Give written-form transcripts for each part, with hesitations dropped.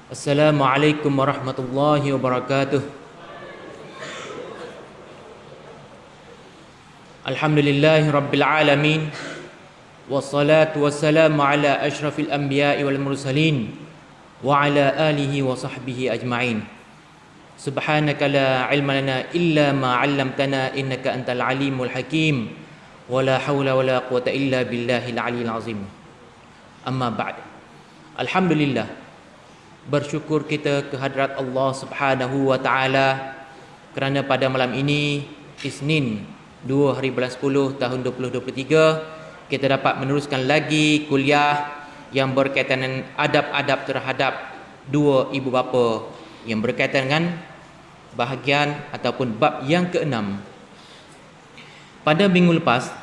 Assalamualaikum warahmatullahi wabarakatuh. Alhamdulillahi rabbil alamin. Wassalatu wassalamu ala ashrafil anbiya'i wal mursalin wa ala alihi wa sahbihi ajma'in. Subhanaka la ilma lana illa ma 'allamtana innaka antal alimul hakim. Wa la hawla wa la quwwata illa billahil aliyyil azim. Amma ba'd. Alhamdulillah, bersyukur kita kehadrat Allah Subhanahu wa taala kerana pada malam ini Isnin 2 hari bulan 10 tahun 2023 kita dapat meneruskan lagi kuliah yang berkaitan dengan adab-adab terhadap dua ibu bapa, yang berkaitan dengan bahagian ataupun bab yang keenam. Pada minggu lepas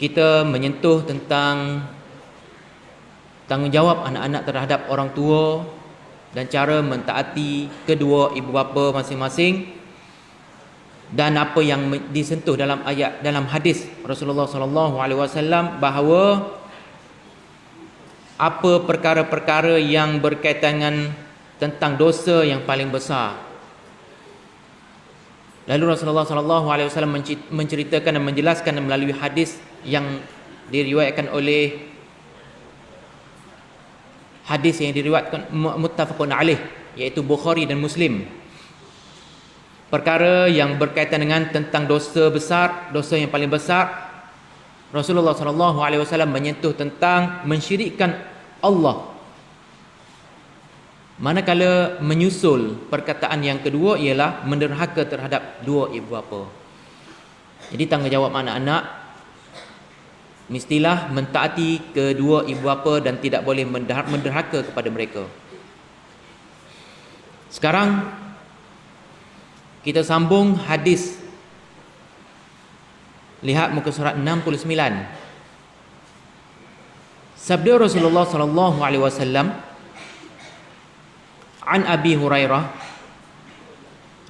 kita menyentuh tentang tanggungjawab anak-anak terhadap orang tua dan cara mentaati kedua ibu bapa masing-masing, dan apa yang disentuh dalam ayat dalam hadis Rasulullah sallallahu alaihi wasallam bahawa apa perkara-perkara yang berkaitan dengan tentang dosa yang paling besar. Lalu Rasulullah sallallahu alaihi wasallam menceritakan dan menjelaskan melalui hadis yang diriwayatkan oleh hadis yang diriwayatkan muttafaqun alaih, iaitu Bukhari dan Muslim. Perkara yang berkaitan dengan tentang dosa besar, dosa yang paling besar, Rasulullah sallallahu alaihi wasallam menyentuh tentang mensyirikkan Allah. Manakala menyusul perkataan yang kedua ialah menderhaka terhadap dua ibu bapa. Jadi tanggungjawab anak-anak mestilah mentaati kedua ibu bapa dan tidak boleh menderhaka kepada mereka. Sekarang kita sambung hadis. Lihat muka surat 69. Sabda Rasulullah sallallahu alaihi wasallam, an Abi Hurairah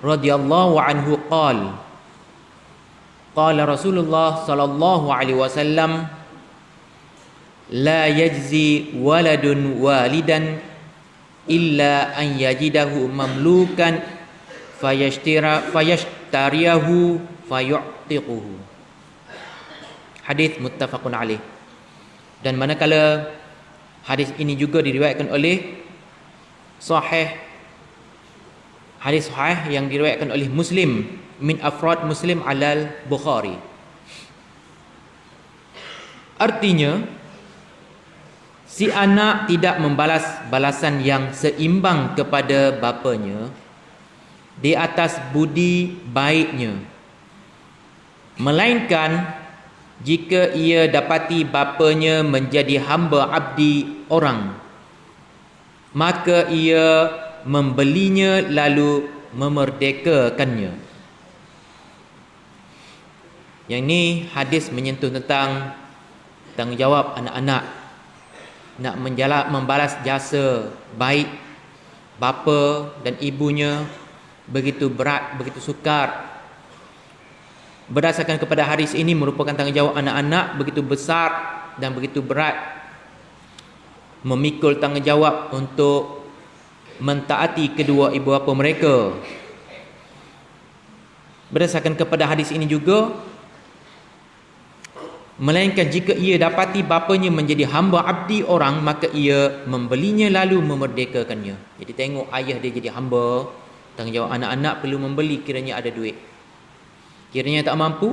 radhiyallahu anhu qala qala Rasulullah sallallahu alaihi wasallam, la yajzi waladun walidan illa an yajidahu mamlukan fayashtariyahu fayu'tiquhu. Hadis muttafaqun alaih. Dan manakala hadis ini juga diriwayatkan oleh hadis sahih yang diriwayatkan oleh Muslim min afrad Muslim alal Bukhari. Artinya, si anak tidak membalas balasan yang seimbang kepada bapanya di atas budi baiknya, melainkan jika ia dapati bapanya menjadi hamba abdi orang, maka ia membelinya lalu memerdekakannya. Yang ini hadis menyentuh tentang tanggungjawab anak-anak nak membalas jasa baik bapa dan ibunya begitu berat, begitu sukar. Berdasarkan kepada hadis ini merupakan tanggungjawab anak-anak begitu besar dan begitu berat, memikul tanggungjawab untuk mentaati kedua ibu bapa mereka. Berdasarkan kepada hadis ini juga, melainkan jika ia dapati bapanya menjadi hamba abdi orang, maka ia membelinya lalu memerdekakannya. Jadi tengok ayah dia jadi hamba, tanggungjawab anak-anak perlu membeli kiranya ada duit. Kiranya tak mampu,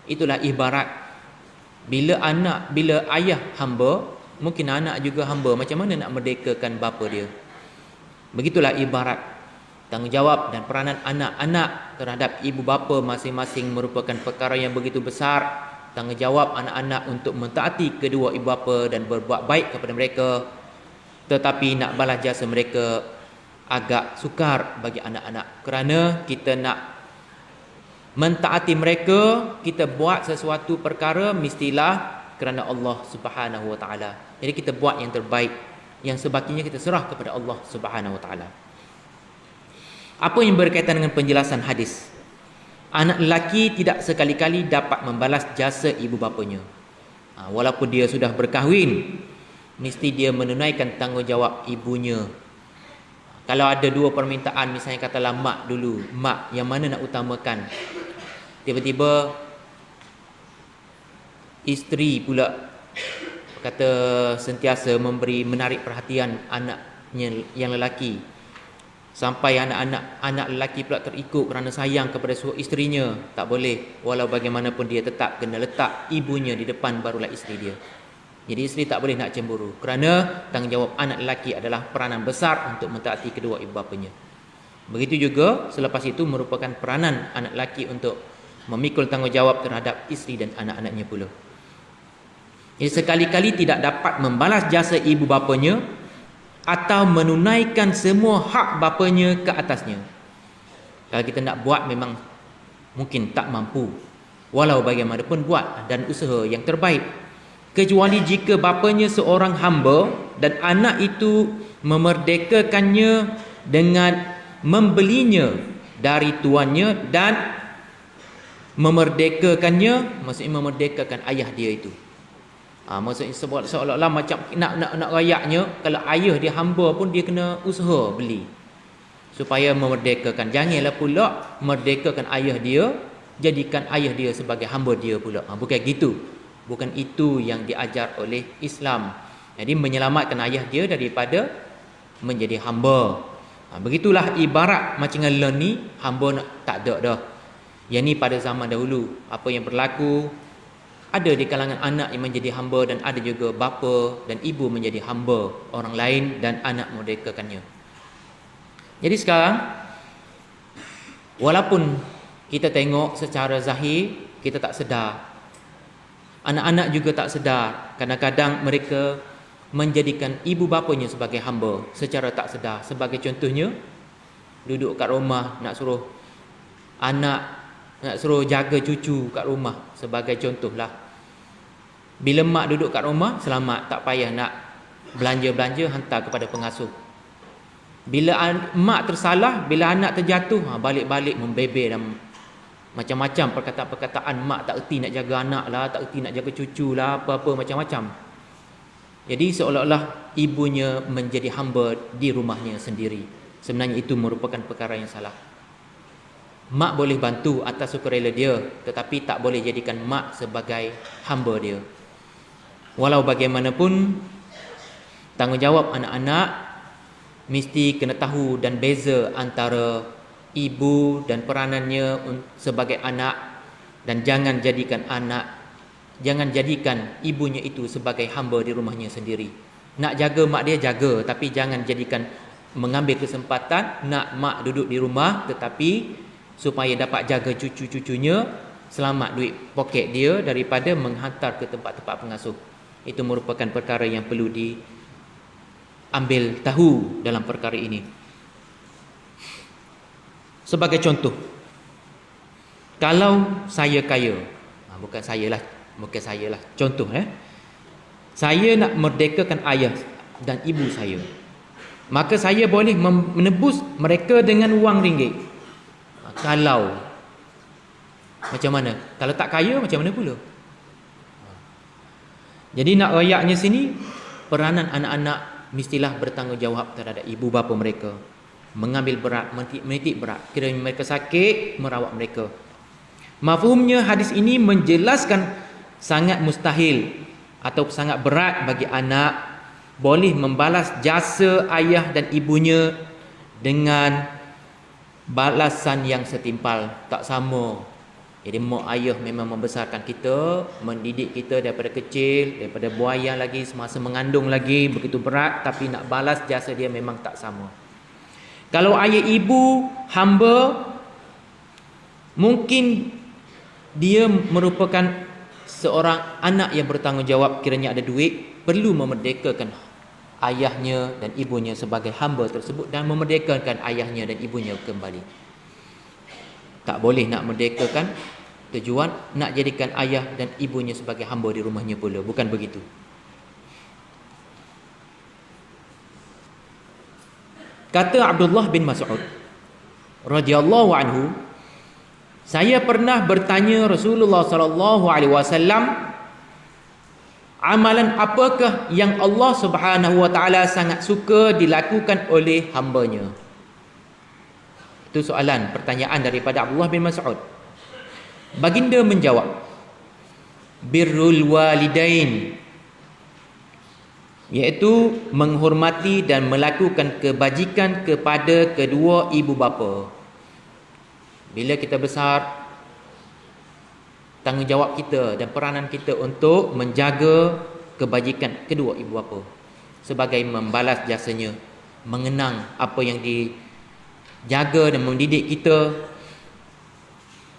itulah ibarat bila ayah hamba, mungkin anak juga hamba. Macam mana nak merdekakan bapa dia? Begitulah ibarat tanggungjawab dan peranan anak-anak terhadap ibu bapa masing-masing merupakan perkara yang begitu besar. Tanggungjawab anak-anak untuk mentaati kedua ibu bapa dan berbuat baik kepada mereka, tetapi nak balas jasa mereka agak sukar bagi anak-anak. Kerana kita nak mentaati mereka, kita buat sesuatu perkara mestilah kerana Allah Subhanahu wa taala. Jadi kita buat yang terbaik, yang sebagainya kita serah kepada Allah Subhanahu wa taala. Apa yang berkaitan dengan penjelasan hadis? Anak lelaki tidak sekali-kali dapat membalas jasa ibu bapanya. Walaupun dia sudah berkahwin, mesti dia menunaikan tanggungjawab ibunya. Kalau ada dua permintaan, misalnya katalah mak dulu, mak yang mana nak utamakan, tiba-tiba isteri pula kata sentiasa menarik perhatian anaknya yang lelaki, sampai anak lelaki pula terikut kerana sayang kepada isterinya. Tak boleh, walau bagaimanapun dia tetap kena letak ibunya di depan, barulah isteri dia. Jadi isteri tak boleh nak cemburu, kerana tanggungjawab anak lelaki adalah peranan besar untuk mentaati kedua ibu bapanya. Begitu juga selepas itu merupakan peranan anak lelaki untuk memikul tanggungjawab terhadap isteri dan anak-anaknya pula. Jadi sekali-kali tidak dapat membalas jasa ibu bapanya atau menunaikan semua hak bapanya ke atasnya. Kalau kita nak buat, memang mungkin tak mampu, walau bagaimanapun buat dan usaha yang terbaik, kecuali jika bapanya seorang hamba dan anak itu memerdekakannya dengan membelinya dari tuannya dan memerdekakannya, maksudnya memerdekakan ayah dia itu. Maksudnya seolah-olah macam nak rayaknya, kalau ayah dia hamba pun dia kena usaha beli supaya memerdekakan. Janganlah pula merdekakan ayah dia, jadikan ayah dia sebagai hamba dia pula. Bukan gitu. Bukan itu yang diajar oleh Islam. Jadi menyelamatkan ayah dia daripada menjadi hamba. Begitulah ibarat macam dengan ni, hamba tak ada dah. Yang ni pada zaman dahulu. Apa yang berlaku, ada di kalangan anak yang menjadi hamba, dan ada juga bapa dan ibu menjadi hamba orang lain dan anak merdekakannya. Jadi sekarang, walaupun kita tengok secara zahir, kita tak sedar, anak-anak juga tak sedar, kadang-kadang mereka menjadikan ibu bapanya sebagai hamba secara tak sedar. Sebagai contohnya, duduk kat rumah nak suruh jaga cucu kat rumah, sebagai contohlah. Bila mak duduk kat rumah, selamat, tak payah nak belanja-belanja, hantar kepada pengasuh. Bila mak tersalah, bila anak terjatuh, balik-balik membebel dan macam-macam perkataan-perkataan. Mak tak erti nak jaga anak lah, tak erti nak jaga cucu lah, apa-apa macam-macam. Jadi seolah-olah ibunya menjadi hamba di rumahnya sendiri. Sebenarnya itu merupakan perkara yang salah. Mak boleh bantu atas sukarela dia, tetapi tak boleh jadikan mak sebagai hamba dia. Walau bagaimanapun, tanggungjawab anak-anak mesti kena tahu dan beza antara ibu dan peranannya sebagai anak, dan jangan jadikan ibunya itu sebagai hamba di rumahnya sendiri. Nak jaga mak dia, jaga, tapi jangan jadikan mengambil kesempatan nak mak duduk di rumah, tetapi supaya dapat jaga cucu-cucunya, selamat duit poket dia daripada menghantar ke tempat-tempat pengasuh. Itu merupakan perkara yang perlu diambil tahu dalam perkara ini. Sebagai contoh, kalau saya kaya, bukan saya lah, contoh saya nak merdekakan ayah dan ibu saya, maka saya boleh menebus mereka dengan wang ringgit. Kalau macam mana? Kalau tak kaya, macam mana pula? Jadi nak rayaknya sini, peranan anak-anak mestilah bertanggungjawab terhadap ibu bapa mereka, mengambil berat, menitik berat. Kiranya mereka sakit, merawat mereka. Mafhumnya hadis ini menjelaskan sangat mustahil atau sangat berat bagi anak boleh membalas jasa ayah dan ibunya dengan balasan yang setimpal, tak sama. Jadi mak ayah memang membesarkan kita, mendidik kita daripada kecil, daripada buaya lagi, semasa mengandung lagi, begitu berat, tapi nak balas jasa dia memang tak sama. Kalau ayah ibu hamba, mungkin dia merupakan seorang anak yang bertanggungjawab, kiranya ada duit, perlu memerdekakan ayahnya dan ibunya sebagai hamba tersebut dan memerdekakan ayahnya dan ibunya kembali. Tak boleh nak merdekakan tujuan nak jadikan ayah dan ibunya sebagai hamba di rumahnya pula. Bukan begitu. Kata Abdullah bin Mas'ud radhiyallahu anhu, saya pernah bertanya Rasulullah sallallahu alaihi wasallam, Amalan apakah yang Allah Subhanahu wa taala sangat suka dilakukan oleh hamba-Nya? Itu soalan, pertanyaan daripada Abdullah bin Mas'ud. Baginda menjawab, birrul walidain, iaitu menghormati dan melakukan kebajikan kepada kedua ibu bapa. Bila kita besar, tanggungjawab kita dan peranan kita untuk menjaga kebajikan kedua ibu bapa sebagai membalas jasanya, mengenang apa yang dijaga dan mendidik kita.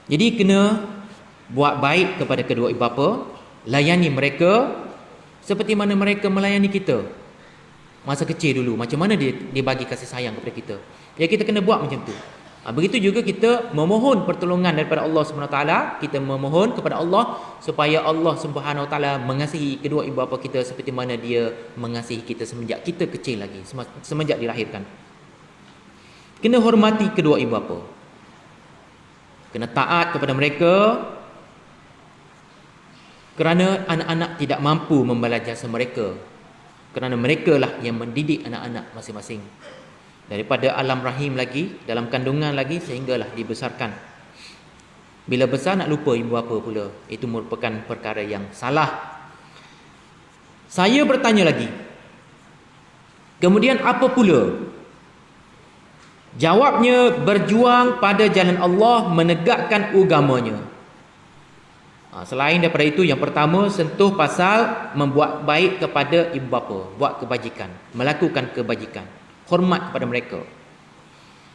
Jadi kena buat baik kepada kedua ibu bapa, layani mereka seperti mana mereka melayani kita masa kecil dulu. Macam mana dia bagi kasih sayang kepada kita, ya kita kena buat macam tu. Begitu juga kita memohon pertolongan daripada Allah Subhanahu Wa Taala. Kita memohon kepada Allah supaya Allah Subhanahu Wa Taala mengasihi kedua ibu bapa kita seperti mana Dia mengasihi kita semenjak kita kecil lagi, semenjak dilahirkan. Kena hormati kedua ibu bapa, kena taat kepada mereka, kerana anak-anak tidak mampu membalas jasa mereka, kerana mereka lah yang mendidik anak-anak masing-masing daripada alam rahim lagi, dalam kandungan lagi, sehinggalah dibesarkan. Bila besar nak lupa ibu bapa pula, itu merupakan perkara yang salah. Saya bertanya lagi, kemudian apa pula? Jawabnya, berjuang pada jalan Allah, menegakkan agamanya. Selain daripada itu, yang pertama, sentuh pasal membuat baik kepada ibu bapa, buat kebajikan, melakukan kebajikan, hormat kepada mereka.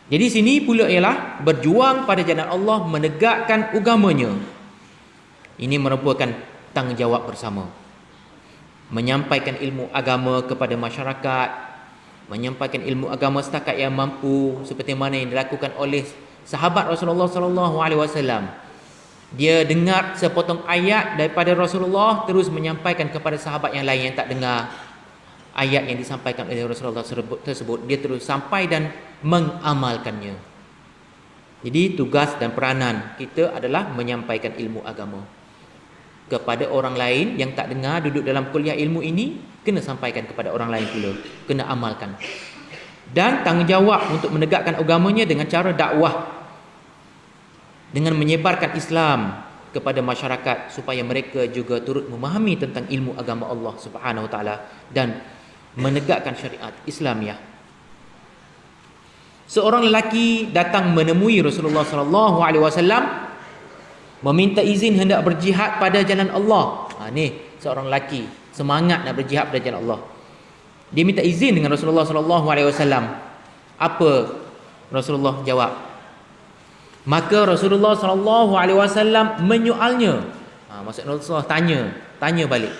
Jadi sini pula ialah berjuang pada jalan Allah, menegakkan agamanya. Ini merupakan tanggungjawab bersama. Menyampaikan ilmu agama kepada masyarakat, menyampaikan ilmu agama setakat yang mampu, seperti mana yang dilakukan oleh sahabat Rasulullah sallallahu alaihi wasallam. Dia dengar sepotong ayat daripada Rasulullah, terus menyampaikan kepada sahabat yang lain yang tak dengar ayat yang disampaikan oleh Rasulullah tersebut. Dia terus sampai dan mengamalkannya. Jadi tugas dan peranan kita adalah menyampaikan ilmu agama kepada orang lain yang tak dengar, duduk dalam kuliah ilmu ini, kena sampaikan kepada orang lain pula, kena amalkan. Dan tanggungjawab untuk menegakkan agamanya dengan cara dakwah, dengan menyebarkan Islam kepada masyarakat supaya mereka juga turut memahami tentang ilmu agama Allah Subhanahu Wa Taala dan menegakkan syariat Islamiah. Seorang lelaki datang menemui Rasulullah sallallahu alaihi wasallam, meminta izin hendak berjihad pada jalan Allah. Ni seorang lelaki semangat nak berjihad pada jalan Allah. Dia minta izin dengan Rasulullah sallallahu alaihi wasallam. Apa Rasulullah jawab? Maka Rasulullah sallallahu alaihi wasallam menyoalnya. Maksud Rasulullah tanya balik.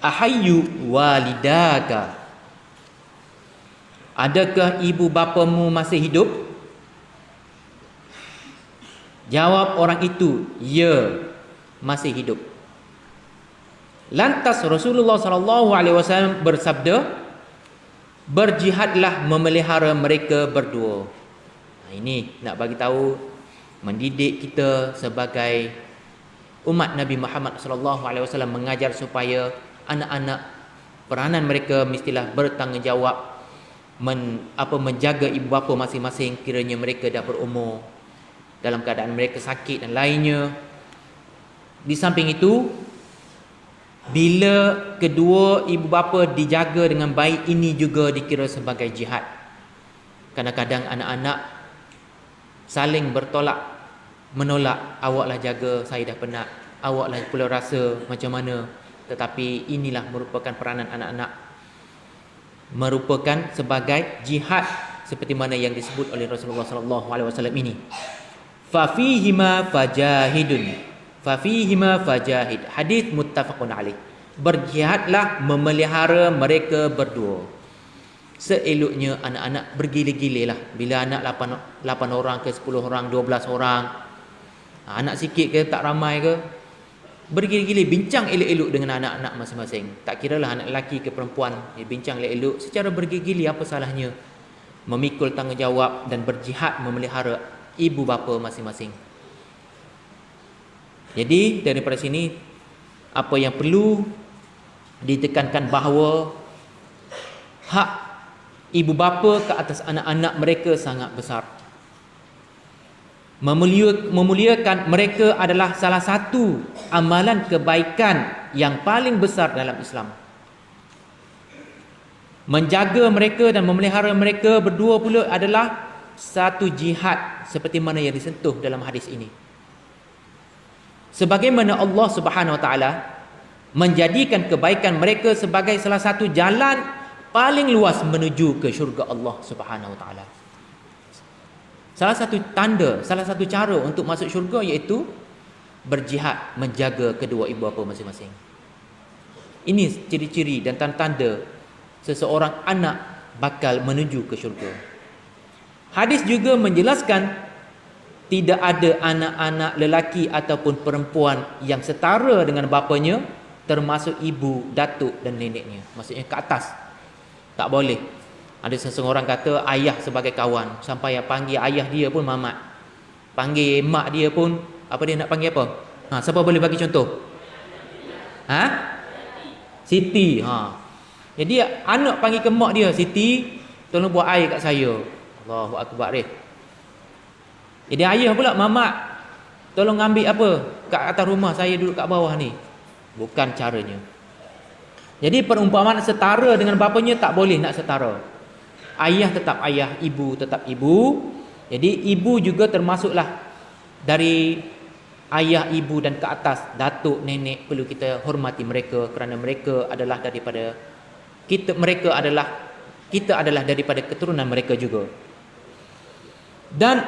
Ahayyu walidaka? Adakah ibu bapamu masih hidup? Jawab orang itu, ya, masih hidup. Lantas Rasulullah sallallahu alaihi wasallam bersabda, berjihadlah memelihara mereka berdua. Ini nak bagi tahu, mendidik kita sebagai umat Nabi Muhammad sallallahu alaihi wasallam, mengajar supaya anak-anak peranan mereka mestilah bertanggungjawab menjaga ibu bapa masing-masing kiranya mereka dah berumur, dalam keadaan mereka sakit dan lainnya. Di samping itu, bila kedua ibu bapa dijaga dengan baik, ini juga dikira sebagai jihad. Kadang-kadang anak-anak saling bertolak menolak, awaklah jaga, saya dah penat, awaklah pula rasa macam mana. Tetapi inilah merupakan peranan anak-anak, merupakan sebagai jihad seperti mana yang disebut oleh Rasulullah sallallahu alaihi wasallam ini. Fa fihima fajahidun, fa fihima fajahid. Hadis muttafaqun alaih. Berjihadlah memelihara mereka berdua. Seeloknya anak-anak bergile-gile lah. Bila anak 8 orang ke 10 orang, 12 orang, anak sikit ke tak ramai ke, bergile-gile, bincang elok-elok dengan anak-anak masing-masing. Tak kiralah anak lelaki ke perempuan, bincang elok-elok secara bergile-gile. Apa salahnya memikul tanggungjawab dan berjihad memelihara ibu bapa masing-masing. Jadi daripada sini apa yang perlu ditekankan bahawa hak ibu bapa ke atas anak-anak mereka sangat besar. Memuliakan mereka adalah salah satu amalan kebaikan yang paling besar dalam Islam. Menjaga mereka dan memelihara mereka berdua pula adalah satu jihad seperti mana yang disentuh dalam hadis ini. Sebagaimana Allah Subhanahu Wa Taala menjadikan kebaikan mereka sebagai salah satu jalan paling luas menuju ke syurga Allah Subhanahu Wa Taala. Salah satu tanda, salah satu cara untuk masuk syurga iaitu berjihad menjaga kedua ibu bapa masing-masing. Ini ciri-ciri dan tanda-tanda seseorang anak bakal menuju ke syurga. Hadis juga menjelaskan tidak ada anak-anak lelaki ataupun perempuan yang setara dengan bapanya, termasuk ibu, datuk dan neneknya. Maksudnya ke atas. Tak boleh. Ada seseorang kata ayah sebagai kawan, sampai yang panggil ayah dia pun mamat. Panggil mak dia pun, apa dia nak panggil apa? Siapa boleh bagi contoh? Siti. Jadi anak panggil ke mak dia, Siti, tolong buat air kat saya. Allahu Akbar. Jadi ayah pula, mamat, tolong ambil apa kat atas rumah, saya duduk kat bawah ni. Bukan caranya. Jadi perumpamaan setara dengan bapanya tak boleh nak setara. Ayah tetap ayah, ibu tetap ibu. Jadi ibu juga termasuklah dari ayah, ibu dan ke atas, datuk, nenek, perlu kita hormati mereka kerana mereka adalah daripada kita, kita adalah daripada keturunan mereka juga. Dan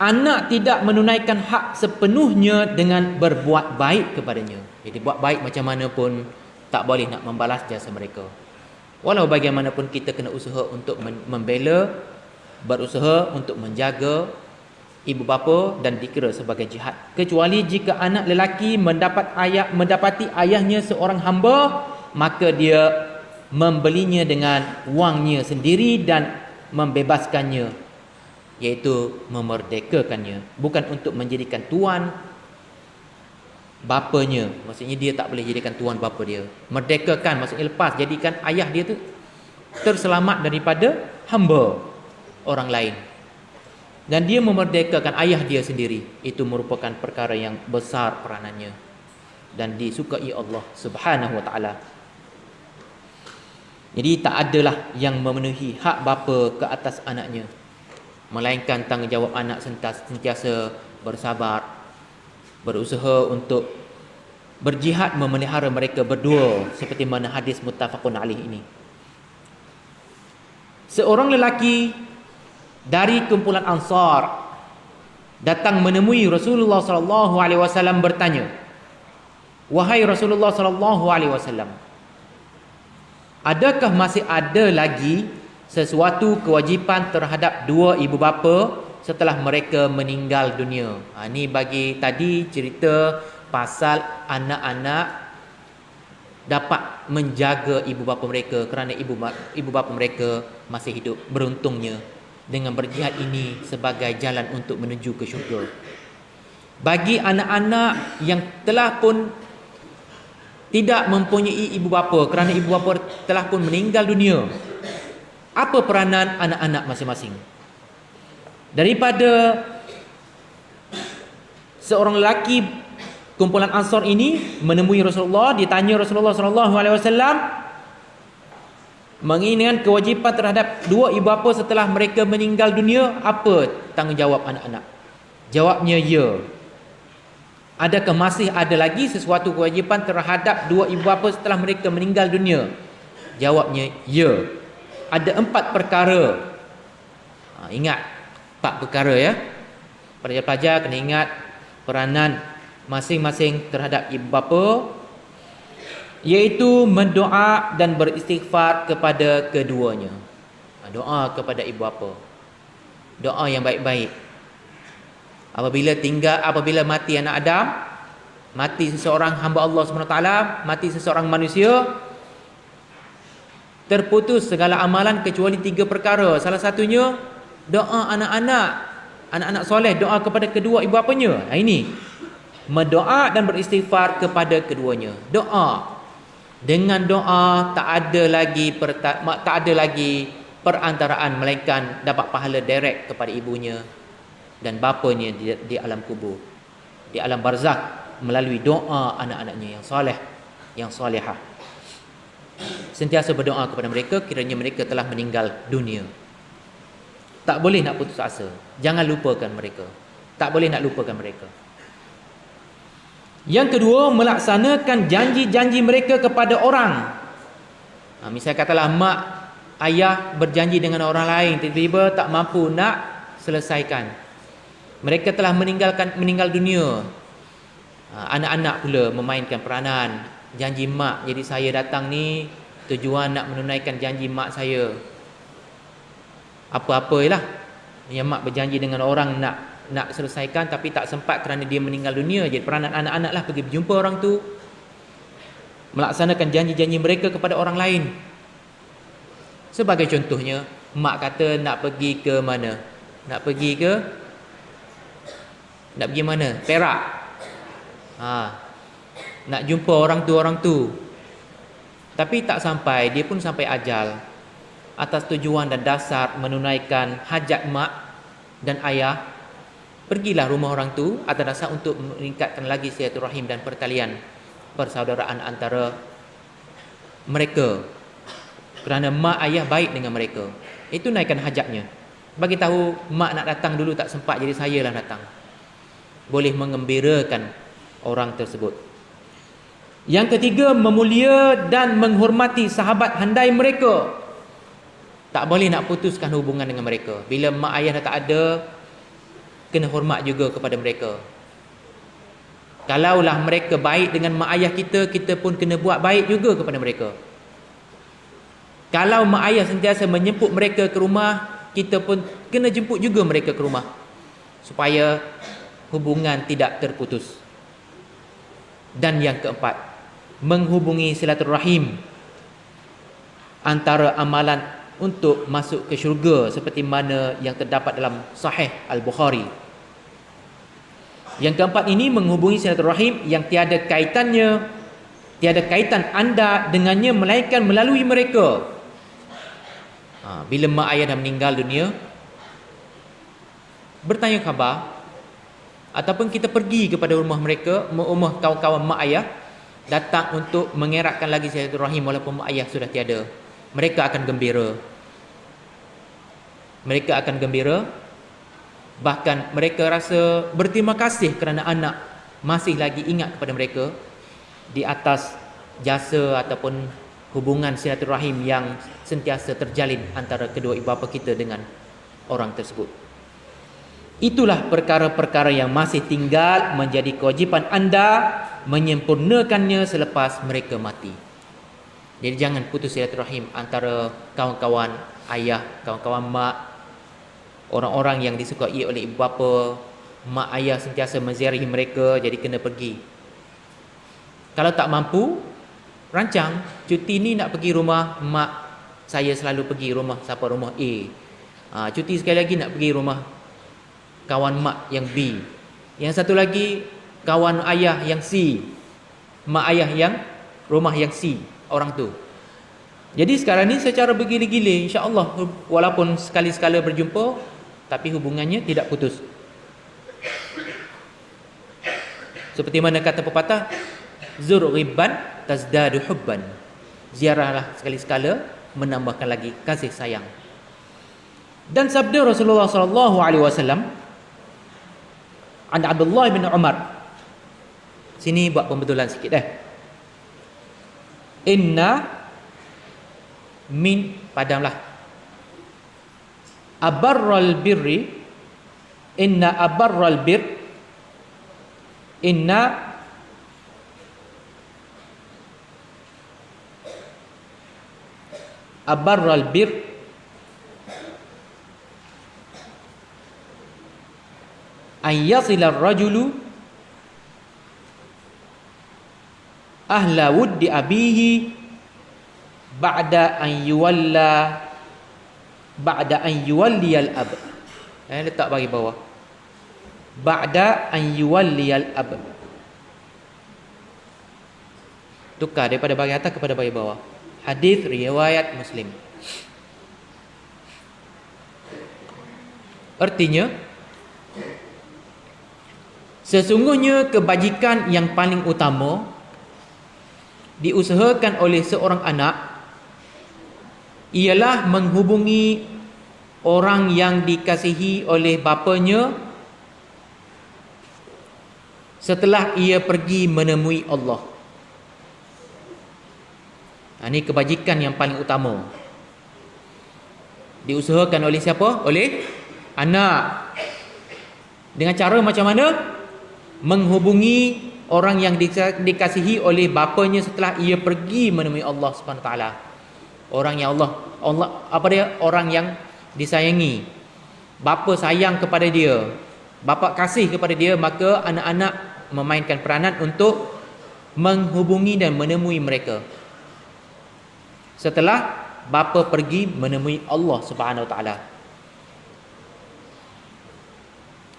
anak tidak menunaikan hak sepenuhnya dengan berbuat baik kepadanya. Jadi buat baik macam mana pun tak boleh nak membalas jasa mereka. Walau bagaimanapun kita kena usaha untuk membela, berusaha untuk menjaga ibu bapa dan dikira sebagai jihad. Kecuali jika anak lelaki mendapati ayahnya seorang hamba, maka dia membelinya dengan wangnya sendiri dan membebaskannya, iaitu memerdekakannya, bukan untuk menjadikan tuan bapanya. Maksudnya dia tak boleh jadikan tuan bapa dia. Merdekakan maksudnya lepas, jadikan ayah dia tu terselamat daripada hamba orang lain, dan dia memerdekakan ayah dia sendiri. Itu merupakan perkara yang besar peranannya dan disukai Allah Subhanahu Wa Taala. Jadi tak adalah yang memenuhi hak bapa ke atas anaknya, melainkan tanggungjawab anak sentiasa bersabar, berusaha untuk berjihad memelihara mereka berdua, seperti mana hadis muttafaqun alaih ini. Seorang lelaki dari kumpulan Ansar datang menemui Rasulullah sallallahu alaihi wasallam bertanya, "Wahai Rasulullah sallallahu alaihi wasallam, adakah masih ada lagi sesuatu kewajipan terhadap dua ibu bapa setelah mereka meninggal dunia?" Ini bagi tadi cerita pasal anak-anak dapat menjaga ibu bapa mereka kerana ibu bapa mereka masih hidup. Beruntungnya dengan berjihad ini sebagai jalan untuk menuju ke syurga. Bagi anak-anak yang telah pun tidak mempunyai ibu bapa kerana ibu bapa telah pun meninggal dunia, apa peranan anak-anak masing-masing? Daripada seorang lelaki kumpulan Ansar ini menemui Rasulullah, ditanya Rasulullah sallallahu alaihi wasallam mengenai kewajipan terhadap dua ibu bapa setelah mereka meninggal dunia, apa tanggungjawab anak-anak? Jawabnya, ya. Adakah masih ada lagi sesuatu kewajipan terhadap dua ibu bapa setelah mereka meninggal dunia? Jawabnya, ya. Ada 4 perkara. Ingat 4 perkara ya. Pelajar-pelajar kena ingat peranan masing-masing terhadap ibu bapa, iaitu mendoa dan beristighfar kepada keduanya. Doa kepada ibu bapa, doa yang baik-baik. Apabila mati anak Adam, mati seseorang hamba Allah SWT, mati seseorang manusia, terputus segala amalan kecuali 3 perkara. Salah satunya doa anak-anak soleh, doa kepada kedua ibu bapanya. Ini Berdoa dan beristighfar kepada keduanya. Doa. Dengan doa tak ada lagi perantaraan, melainkan dapat pahala direct kepada ibunya dan bapanya di alam kubur, di alam barzakh, melalui doa anak-anaknya yang soleh, yang solehah. Sentiasa berdoa kepada mereka kiranya mereka telah meninggal dunia. Tak boleh nak putus asa. Jangan lupakan mereka. Tak boleh nak lupakan mereka. Yang kedua, melaksanakan janji-janji mereka kepada orang. Misalnya katalah mak ayah berjanji dengan orang lain, tiba-tiba tak mampu nak selesaikan. Mereka telah meninggal dunia. Anak-anak pula memainkan peranan. Janji mak, jadi saya datang ni tujuan nak menunaikan janji mak saya. Apa-apalah yang mak berjanji dengan orang nak selesaikan, tapi tak sempat kerana dia meninggal dunia. Jadi peranan anak-anak lah pergi berjumpa orang tu, melaksanakan janji-janji mereka kepada orang lain. Sebagai contohnya, mak kata nak pergi ke mana? Nak pergi mana? Perak. Nak jumpa orang tu. Tapi tak sampai, dia pun sampai ajal. Atas tujuan dan dasar menunaikan hajat mak dan ayah, pergilah rumah orang tu atas dasar untuk meningkatkan lagi silaturahim dan pertalian persaudaraan antara mereka. Kerana mak ayah baik dengan mereka. Itu naikkan hajatnya. Bagi tahu mak nak datang dulu tak sempat, jadi sayalah datang. Boleh mengembirakan orang tersebut. Yang ketiga, memulia dan menghormati sahabat handai mereka. Tak boleh nak putuskan hubungan dengan mereka. Bila mak ayah dah tak ada, kena hormat juga kepada mereka. Kalaulah mereka baik dengan mak ayah kita, kita pun kena buat baik juga kepada mereka. Kalau mak ayah sentiasa menjemput mereka ke rumah, kita pun kena jemput juga mereka ke rumah, supaya hubungan tidak terputus. Dan yang keempat, menghubungi silaturahim antara amalan untuk masuk ke syurga, seperti mana yang terdapat dalam Sahih Al-Bukhari. Yang keempat ini, menghubungi silaturahim yang tiada kaitan anda dengannya, melainkan melalui mereka. Bila mak ayah dah meninggal dunia, bertanya khabar, ataupun kita pergi kepada rumah mereka, rumah kawan-kawan mak ayah, datang untuk mengeratkan lagi silaturahim walaupun mak ayah sudah tiada. Mereka akan gembira. Bahkan mereka rasa berterima kasih kerana anak masih lagi ingat kepada mereka di atas jasa ataupun hubungan silaturahim yang sentiasa terjalin antara kedua ibu bapa kita dengan orang tersebut. Itulah perkara-perkara yang masih tinggal menjadi kewajipan anda menyempurnakannya selepas mereka mati. Jadi jangan putus silaturahim antara kawan-kawan ayah, kawan-kawan mak, orang-orang yang disukai oleh ibu bapa. Mak ayah sentiasa menziarahi mereka, jadi kena pergi. Kalau tak mampu, rancang cuti ni nak pergi rumah mak saya, selalu pergi rumah siapa, rumah A. Cuti sekali lagi nak pergi rumah kawan mak yang B. Yang satu lagi kawan ayah yang C, mak ayah yang rumah yang C, orang tu. Jadi sekarang ni secara bergila-gila, insya-Allah, walaupun sekali-sekala berjumpa, tapi hubungannya tidak putus. Seperti mana kata pepatah, zur ghibban tazdadu hubban. Ziarahlah sekali-sekala, menambahkan lagi kasih sayang. Dan sabda Rasulullah sallallahu alaihi wasallam, an Abdullah bin Umar. Sini buat pembetulan sikit Inna min, padamlah, abarral birri, inna abarral bir, inna abarral bir an yasila ar-rajulu ahla wuddi abihi ba'da an yuwalli al-ab. Letak bagi bawah. Ba'da an yuwalli al-ab. Tukar daripada bahagian atas kepada bahagian bawah. Hadis riwayat Muslim. Artinya, sesungguhnya kebajikan yang paling utama diusahakan oleh seorang anak ialah menghubungi orang yang dikasihi oleh bapanya setelah ia pergi menemui Allah. Ini kebajikan yang paling utama. Diusahakan oleh siapa? Oleh anak. Dengan cara macam mana? Menghubungi orang yang dikasihi oleh bapanya setelah ia pergi menemui Allah Subhanahu Wa Taala. Orang yang Allah apa dia? Orang yang disayangi. Bapa sayang kepada dia, bapa kasih kepada dia, maka anak-anak memainkan peranan untuk menghubungi dan menemui mereka setelah bapa pergi menemui Allah Subhanahu Wa Taala.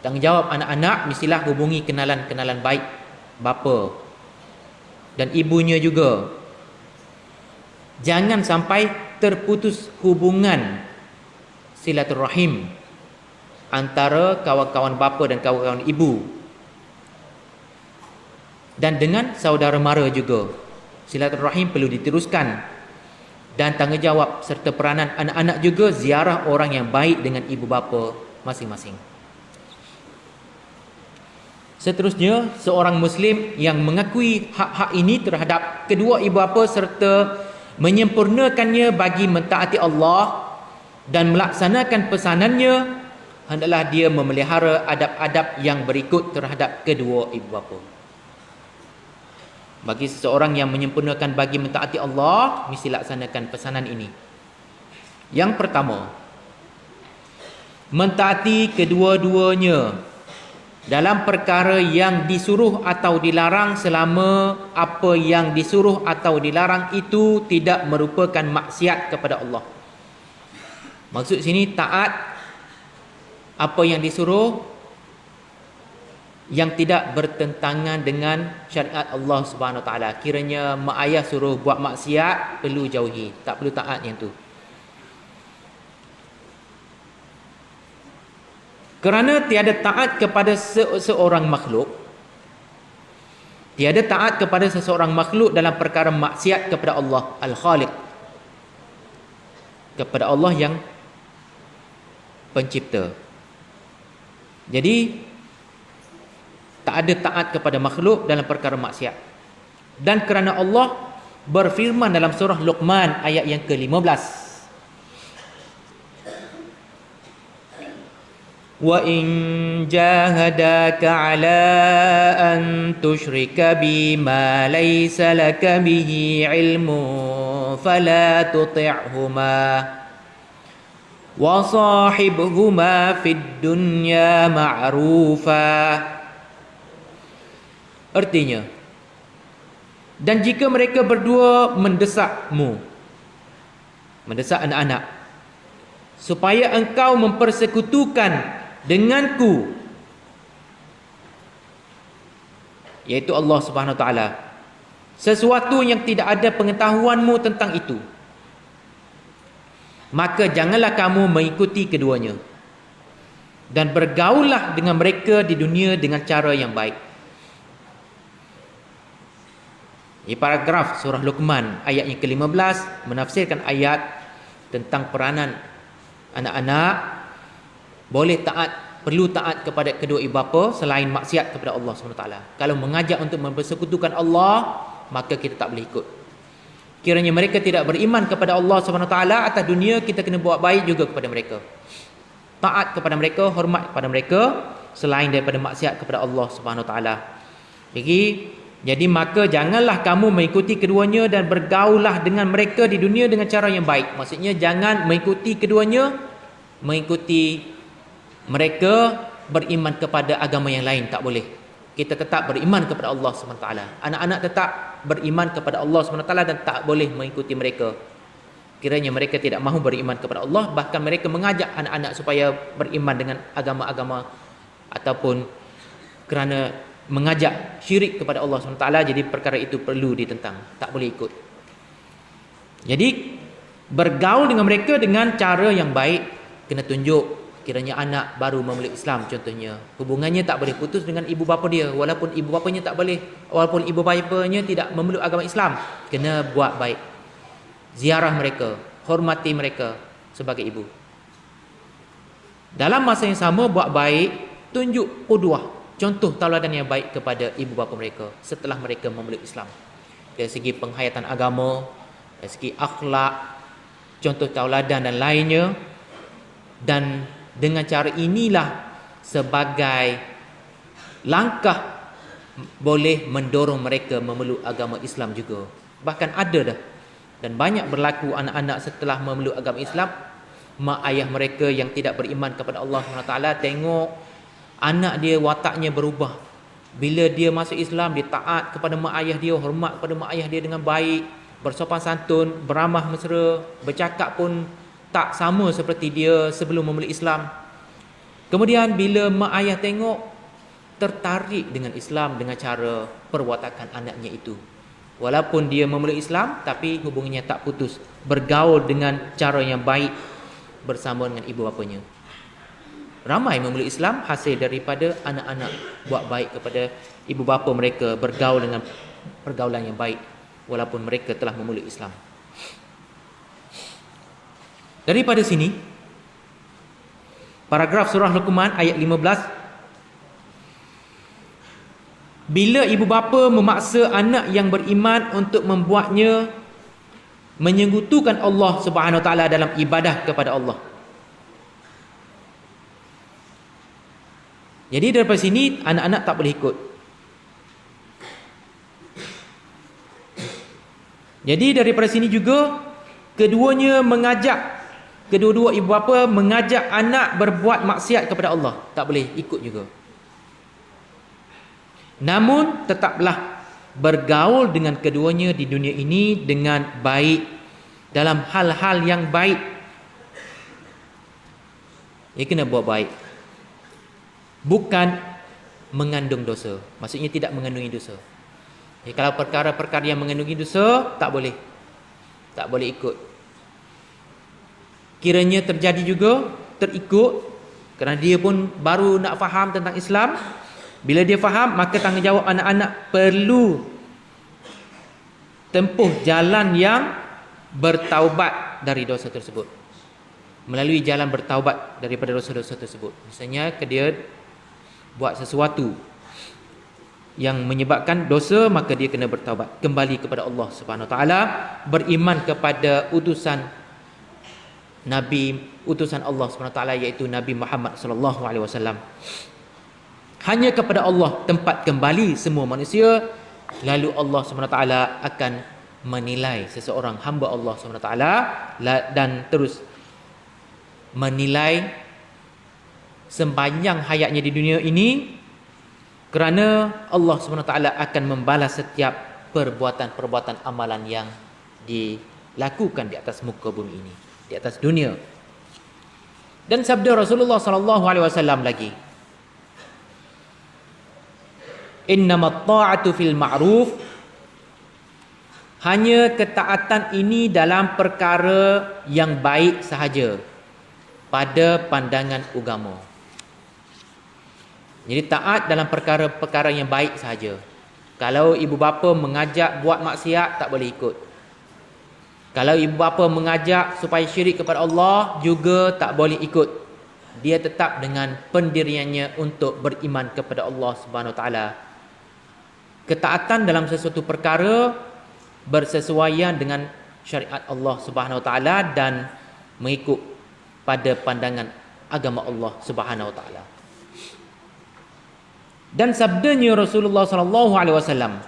Tanggungjawab anak-anak mestilah hubungi kenalan-kenalan baik bapa dan ibunya juga. Jangan sampai terputus hubungan silaturahim antara kawan-kawan bapa dan kawan-kawan ibu. Dan dengan saudara mara juga. Silaturahim perlu diteruskan. Dan tanggungjawab serta peranan anak-anak juga ziarah orang yang baik dengan ibu bapa masing-masing. Seterusnya, seorang Muslim yang mengakui hak-hak ini terhadap kedua ibu bapa serta menyempurnakannya bagi mentaati Allah dan melaksanakan pesanannya, hendaklah dia memelihara adab-adab yang berikut terhadap kedua ibu bapa. Bagi seseorang yang menyempurnakan bagi mentaati Allah, mesti laksanakan pesanan ini. Yang pertama, mentaati kedua-duanya dalam perkara yang disuruh atau dilarang selama apa yang disuruh atau dilarang itu tidak merupakan maksiat kepada Allah. Maksud sini taat apa yang disuruh yang tidak bertentangan dengan syariat Allah Subhanahu Wa Taala. Kiranya mak ayah suruh buat maksiat, perlu jauhi, tak perlu taat yang tu. Kerana tiada taat kepada seseorang makhluk, tiada taat kepada seseorang makhluk dalam perkara maksiat kepada Allah Al-Khaliq, kepada Allah yang pencipta. Jadi tak ada taat kepada makhluk dalam perkara maksiat. Dan kerana Allah berfirman dalam surah Luqman ayat yang ke-15, wa in jahadaka ala an tusyrika bima laysa laka bihi ilmu fala tuti'huma wa sahibhuma fid dunya ma'rufa. Artinya, dan jika mereka berdua mendesakmu, mendesak anak-anak, supaya engkau mempersekutukan denganku, yaitu Allah Subhanahu Wa Taala, sesuatu yang tidak ada pengetahuanmu tentang itu, maka janganlah kamu mengikuti keduanya, dan bergaullah dengan mereka di dunia dengan cara yang baik. Ini paragraf surah Luqman ayat yang ke-15 menafsirkan ayat tentang peranan anak-anak boleh taat, perlu taat kepada kedua ibu bapa selain maksiat kepada Allah SWT. Kalau mengajak untuk mempersekutukan Allah, maka kita tak boleh ikut. Kiranya mereka tidak beriman kepada Allah SWT atas dunia, kita kena buat baik juga kepada mereka. Taat kepada mereka, hormat kepada mereka selain daripada maksiat kepada Allah SWT. Jadi maka janganlah kamu mengikuti keduanya dan bergaullah dengan mereka di dunia dengan cara yang baik. Maksudnya jangan mengikuti keduanya, mengikuti mereka beriman kepada agama yang lain, tak boleh. Kita tetap beriman kepada Allah SWT. Anak-anak tetap beriman kepada Allah SWT dan tak boleh mengikuti mereka. Kiranya mereka tidak mahu beriman kepada Allah, bahkan mereka mengajak anak-anak supaya beriman dengan agama-agama ataupun kerana mengajak syirik kepada Allah SWT, jadi perkara itu perlu ditentang, tak boleh ikut. Jadi bergaul dengan mereka dengan cara yang baik, kena tunjuk. Kiranya anak baru memeluk Islam contohnya, hubungannya tak boleh putus dengan ibu bapa dia, walaupun ibu bapanya tidak memeluk agama Islam, kena buat baik, ziarah mereka, hormati mereka sebagai ibu. Dalam masa yang sama buat baik, tunjuk qudwah, contoh tauladan yang baik kepada ibu bapa mereka setelah mereka memeluk Islam, dari segi penghayatan agama, dari segi akhlak, contoh tauladan dan lainnya. Dan dengan cara inilah sebagai langkah boleh mendorong mereka memeluk agama Islam juga. Bahkan ada dah, dan banyak berlaku anak-anak setelah memeluk agama Islam, mak ayah mereka yang tidak beriman kepada Allah SWT tengok anak dia wataknya berubah. Bila dia masuk Islam, dia taat kepada mak ayah dia, hormat kepada mak ayah dia dengan baik, bersopan santun, beramah mesra, bercakap pun tak sama seperti dia sebelum memeluk Islam. Kemudian bila mak ayah tengok, tertarik dengan Islam dengan cara perwatakan anaknya itu. Walaupun dia memeluk Islam, tapi hubungannya tak putus, bergaul dengan cara yang baik bersama dengan ibu bapanya. Ramai memeluk Islam hasil daripada anak-anak buat baik kepada ibu bapa mereka, bergaul dengan pergaulan yang baik walaupun mereka telah memeluk Islam. Daripada sini, paragraf surah Luqman ayat 15, bila ibu bapa memaksa anak yang beriman untuk membuatnya menyekutukan Allah Subhanahu Wa Taala dalam ibadah kepada Allah. Jadi daripada sini anak-anak tak boleh ikut. Jadi daripada sini juga kedua-dua ibu bapa mengajak anak berbuat maksiat kepada Allah, tak boleh ikut juga. Namun tetaplah bergaul dengan keduanya di dunia ini dengan baik, dalam hal-hal yang baik. Dia kena buat baik, bukan mengandung dosa. Maksudnya tidak mengandungi dosa. Kalau perkara-perkara yang mengandungi dosa, tak boleh ikut. Kiranya terjadi juga, terikut, kerana dia pun baru nak faham tentang Islam. Bila dia faham, maka tanggungjawab anak-anak perlu tempuh jalan yang bertaubat dari dosa tersebut, melalui jalan bertaubat daripada dosa-dosa tersebut. Misalnya dia buat sesuatu yang menyebabkan dosa, maka dia kena bertaubat, kembali kepada Allah Subhanahu Wa Taala, beriman kepada utusan Allah SWT, iaitu Nabi Muhammad SAW. Hanya kepada Allah tempat kembali semua manusia. Lalu Allah SWT akan menilai seseorang hamba Allah SWT, dan terus menilai sepanjang hayatnya di dunia ini, kerana Allah SWT akan membalas setiap perbuatan-perbuatan amalan yang dilakukan di atas muka bumi ini, di atas dunia. Dan sabda Rasulullah SAW lagi, innamat ta'atu fil ma'ruf, hanya ketaatan ini dalam perkara yang baik sahaja pada pandangan agama. Jadi taat dalam perkara-perkara yang baik sahaja. Kalau ibu bapa mengajak buat maksiat, tak boleh ikut. Kalau ibu bapa mengajak supaya syirik kepada Allah, juga tak boleh ikut. Dia tetap dengan pendiriannya untuk beriman kepada Allah Subhanahu Wa Taala. Ketaatan dalam sesuatu perkara bersesuaian dengan syariat Allah Subhanahu Wa Taala dan mengikut pada pandangan agama Allah Subhanahu Wa Taala. Dan sabdanya Rasulullah sallallahu alaihi wasallam,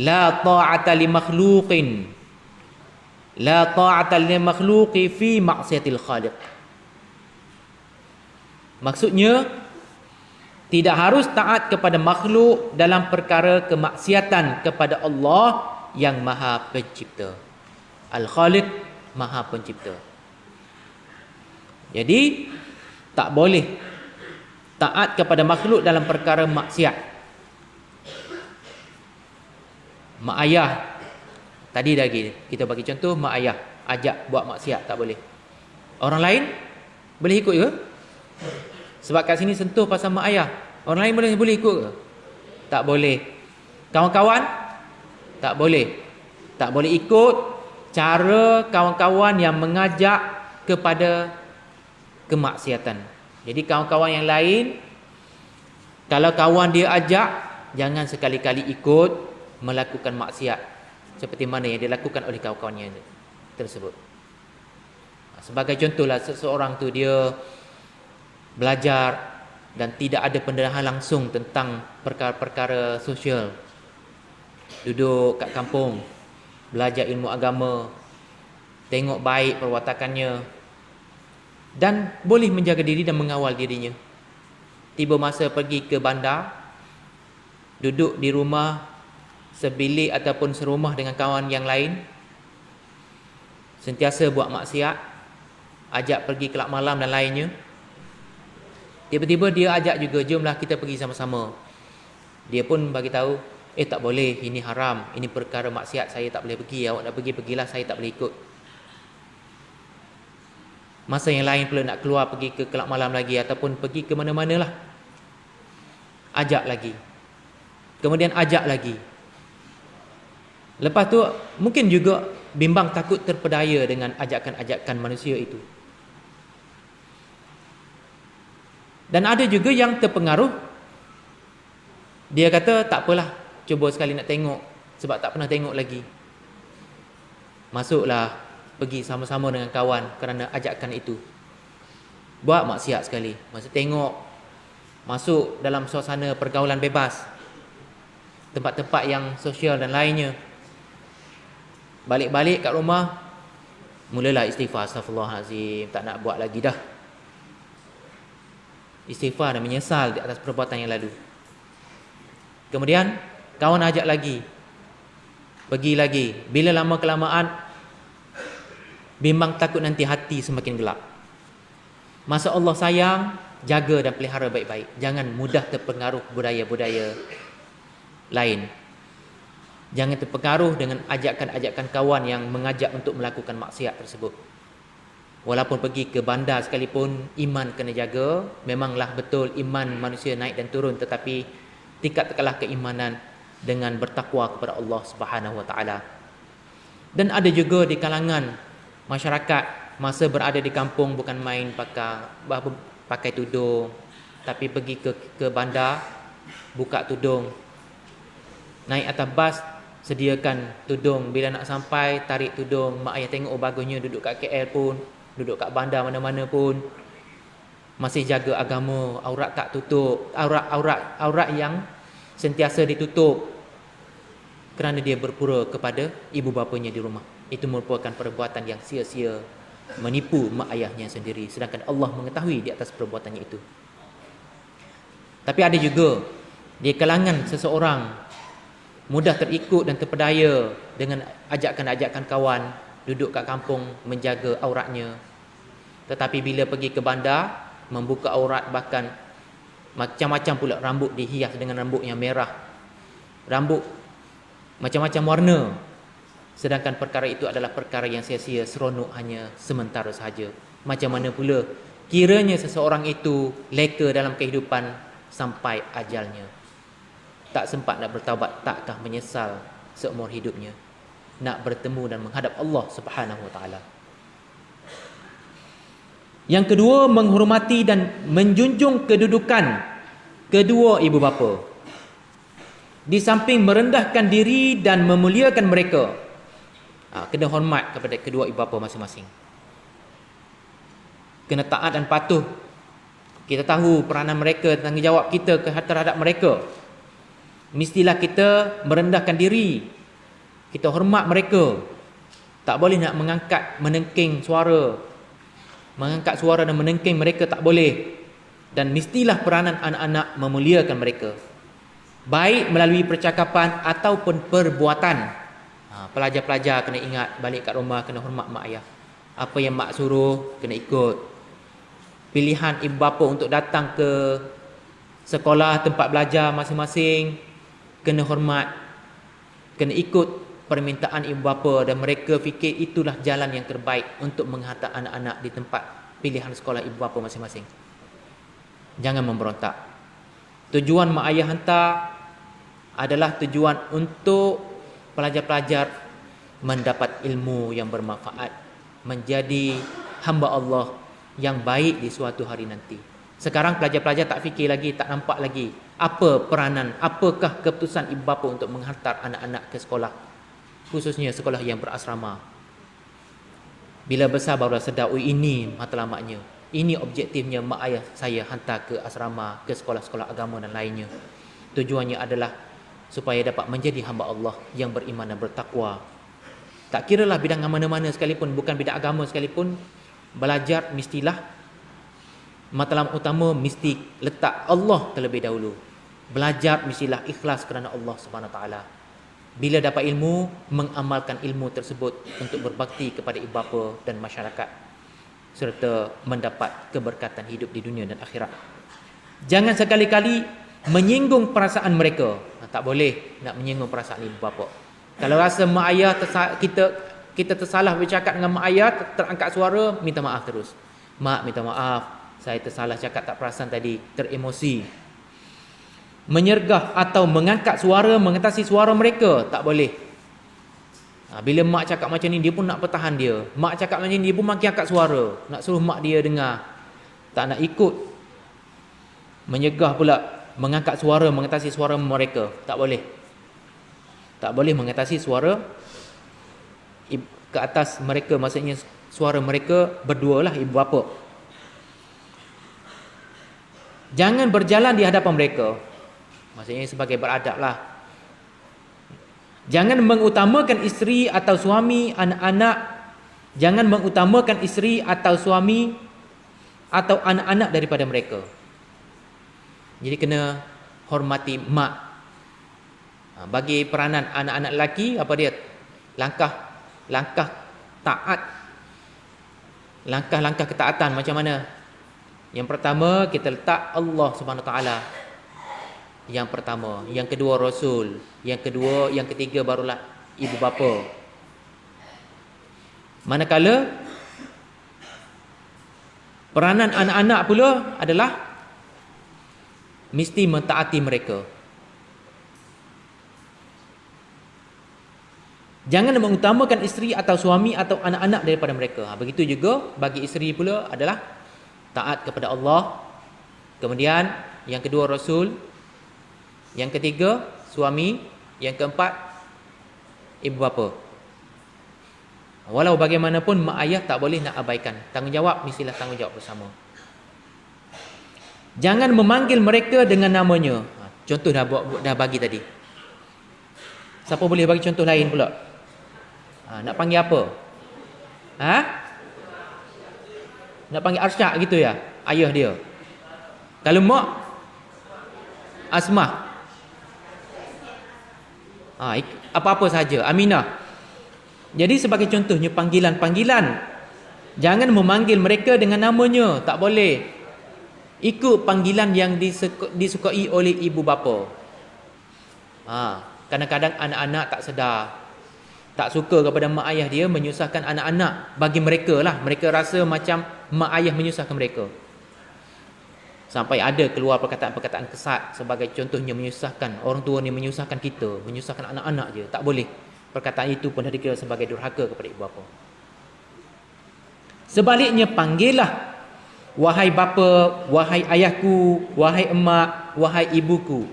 la ta'ata li makhluqin, la ta'ata li makhluqi fi ma'siyatil khaliq. Maksudnya, tidak harus taat kepada makhluk dalam perkara kemaksiatan kepada Allah yang Maha Pencipta. Al-Khaliq, Maha Pencipta. Jadi tak boleh taat kepada makhluk dalam perkara maksiat. Mak ayah, tadi lagi kita bagi contoh, mak ayah ajak buat maksiat tak boleh. Orang lain boleh ikut ke? Sebab kat sini sentuh pasal mak ayah. Orang lain boleh ikut ke? Tak boleh. Kawan-kawan tak boleh. Tak boleh ikut cara kawan-kawan yang mengajak kepada kemaksiatan. Jadi kawan-kawan yang lain, kalau kawan dia ajak, jangan sekali-kali ikut melakukan maksiat seperti mana yang dilakukan oleh kawan-kawannya tersebut. Sebagai contohlah, seseorang tu dia belajar dan tidak ada pendedahan langsung tentang perkara-perkara sosial. Duduk kat kampung, belajar ilmu agama, tengok baik perwatakannya, dan boleh menjaga diri dan mengawal dirinya. Tiba masa pergi ke bandar, duduk di rumah sebilik ataupun serumah dengan kawan yang lain, sentiasa buat maksiat, ajak pergi kelab malam dan lainnya. Tiba-tiba dia ajak juga, jomlah kita pergi sama-sama. Dia pun bagi tahu, tak boleh, ini haram, ini perkara maksiat, saya tak boleh pergi. Awak nak pergi, pergilah, saya tak boleh ikut. Masa yang lain pula nak keluar pergi ke kelab malam lagi, ataupun pergi ke mana-mana lah, ajak lagi, kemudian ajak lagi. Lepas tu mungkin juga bimbang takut terpedaya dengan ajakan-ajakan manusia itu. Dan ada juga yang terpengaruh, dia kata tak apalah, cuba sekali nak tengok, sebab tak pernah tengok lagi. Masuklah, pergi sama-sama dengan kawan kerana ajakan itu. Buat maksiat sekali. Masa tengok, masuk dalam suasana pergaulan bebas, tempat-tempat yang sosial dan lainnya. Balik-balik kat rumah, mulalah istighfar, astagfirullahalazim, tak nak buat lagi dah. Istighfar dan menyesal di atas perbuatan yang lalu. Kemudian kawan ajak lagi, pergi lagi. Bila lama kelamaan, bimbang takut nanti hati semakin gelap. Masa Allah sayang, jaga dan pelihara baik-baik. Jangan mudah terpengaruh budaya-budaya lain. Jangan terpengaruh dengan ajakan-ajakan kawan yang mengajak untuk melakukan maksiat tersebut. Walaupun pergi ke bandar sekalipun, iman kena jaga. Memanglah betul iman manusia naik dan turun, tetapi tingkatkanlah keimanan dengan bertakwa kepada Allah Subhanahu Wa Taala. Dan ada juga di kalangan masyarakat, masa berada di kampung bukan main pakai tudung, tapi pergi ke bandar, buka tudung, naik atas bas, sediakan tudung. Bila nak sampai, tarik tudung. Mak ayah tengok, bagusnya duduk kat KL pun, duduk kat bandar mana-mana pun masih jaga agama, aurat tak tutup, aurat yang sentiasa ditutup kerana dia berpura kepada ibu bapanya di rumah. Itu merupakan perbuatan yang sia-sia, menipu mak ayahnya sendiri, sedangkan Allah mengetahui di atas perbuatannya itu. Tapi ada juga di kalangan seseorang mudah terikut dan terpedaya dengan ajakan-ajakan kawan, duduk kat kampung menjaga auratnya, tetapi bila pergi ke bandar, membuka aurat, bahkan macam-macam pula rambut dihias dengan rambut yang merah, rambut macam-macam warna, sedangkan perkara itu adalah perkara yang sia-sia, seronok hanya sementara sahaja. Macam mana pula kiranya seseorang itu leka dalam kehidupan sampai ajalnya, tak sempat nak bertaubat, takkah menyesal seumur hidupnya nak bertemu dan menghadap Allah Subhanahu Wa Taala. Yang kedua, menghormati dan menjunjung kedudukan kedua ibu bapa. Di samping merendahkan diri dan memuliakan mereka, kena hormat kepada kedua ibu bapa masing-masing. Kena taat dan patuh. Kita tahu peranan mereka, tanggungjawab kita terhadap mereka. Mestilah kita merendahkan diri, kita hormat mereka. Tak boleh nak menengking suara, mengangkat suara dan menengking mereka, tak boleh. Dan mestilah peranan anak-anak memuliakan mereka, baik melalui percakapan ataupun perbuatan. Pelajar-pelajar kena ingat, balik kat rumah kena hormat mak ayah. Apa yang mak suruh kena ikut. Pilihan ibu bapa untuk datang ke Sekolah, tempat belajar masing-masing kena hormat, kena ikut permintaan ibu bapa, dan mereka fikir itulah jalan yang terbaik untuk menghantar anak-anak di tempat pilihan sekolah ibu bapa masing-masing. Jangan memberontak. Tujuan mak ayah hantar adalah tujuan untuk pelajar-pelajar mendapat ilmu yang bermanfaat, menjadi hamba Allah yang baik di suatu hari nanti. Sekarang pelajar-pelajar tak fikir lagi, tak nampak lagi apa peranan, apakah keputusan ibu bapa untuk menghantar anak-anak ke sekolah, khususnya sekolah yang berasrama. Bila besar barulah sedar, oh ini matlamatnya, ini objektifnya mak ayah saya hantar ke asrama, ke sekolah-sekolah agama dan lainnya. Tujuannya adalah supaya dapat menjadi hamba Allah yang beriman dan bertakwa. Tak kiralah bidang mana-mana sekalipun, bukan bidang agama sekalipun, belajar mestilah matlamat utama mesti letak Allah terlebih dahulu. Belajar mestilah ikhlas kerana Allah Subhanahu Wa Taala. Bila dapat ilmu, mengamalkan ilmu tersebut untuk berbakti kepada ibu bapa dan masyarakat, serta mendapat keberkatan hidup di dunia dan akhirat. Jangan sekali-kali menyinggung perasaan mereka. Tak boleh nak menyinggung perasaan ibu bapa. Kalau rasa mak ayah kita tersalah bercakap dengan mak ayah, terangkat suara, minta maaf terus. Mak, minta maaf, saya tersalah cakap, tak perasan tadi, teremosi. Menyergah atau mengangkat suara, mengatasi suara mereka, tak boleh. Bila mak cakap macam ni, dia pun nak pertahan dia. Mak cakap macam ni, dia pun makin angkat suara, nak suruh mak dia dengar. Tak nak ikut. Menyegah pula, mengangkat suara, mengatasi suara mereka, tak boleh. Tak boleh mengatasi suara ke atas mereka, maksudnya suara mereka berdua lah, ibu bapa. Jangan berjalan di hadapan mereka, maksudnya sebagai beradab lah. Jangan mengutamakan isteri atau suami, anak-anak. Jangan mengutamakan isteri atau suami atau anak-anak daripada mereka. Jadi kena hormati mak. Bagi peranan anak-anak lelaki, apa dia? Langkah taat, langkah-langkah ketaatan macam mana? Yang pertama, kita letak Allah Subhanahu Wa Taala yang pertama, yang kedua Rasul, yang kedua, yang ketiga barulah ibu bapa. Manakala peranan anak-anak pula adalah mesti mentaati mereka. Jangan mengutamakan isteri atau suami atau anak-anak daripada mereka. Begitu juga bagi isteri pula adalah taat kepada Allah. Kemudian yang kedua Rasul, yang ketiga suami, yang keempat ibu bapa. Walau bagaimanapun mak ayah tak boleh nak abaikan. Tanggungjawab mestilah tanggungjawab bersama. Jangan memanggil mereka dengan namanya. Contoh dah bagi tadi. Siapa boleh bagi contoh lain pula? Nak panggil apa? Nak panggil Arsyad gitu ya, ayah dia. Kalau mak, Asmah. Apa-apa saja, Aminah. Jadi sebagai contohnya panggilan-panggilan, jangan memanggil mereka dengan namanya, tak boleh. Ikut panggilan yang disukai oleh ibu bapa. Kadang-kadang anak-anak tak sedar, tak suka kepada mak ayah dia, menyusahkan anak-anak. Bagi mereka lah, mereka rasa macam mak ayah menyusahkan mereka. Sampai ada keluar perkataan-perkataan kesat, sebagai contohnya menyusahkan orang tua ni, menyusahkan kita, menyusahkan anak-anak je. Tak boleh. Perkataan itu pun dah dikira sebagai durhaka kepada ibu bapa. Sebaliknya, panggillah wahai bapa, wahai ayahku, wahai emak, wahai ibuku.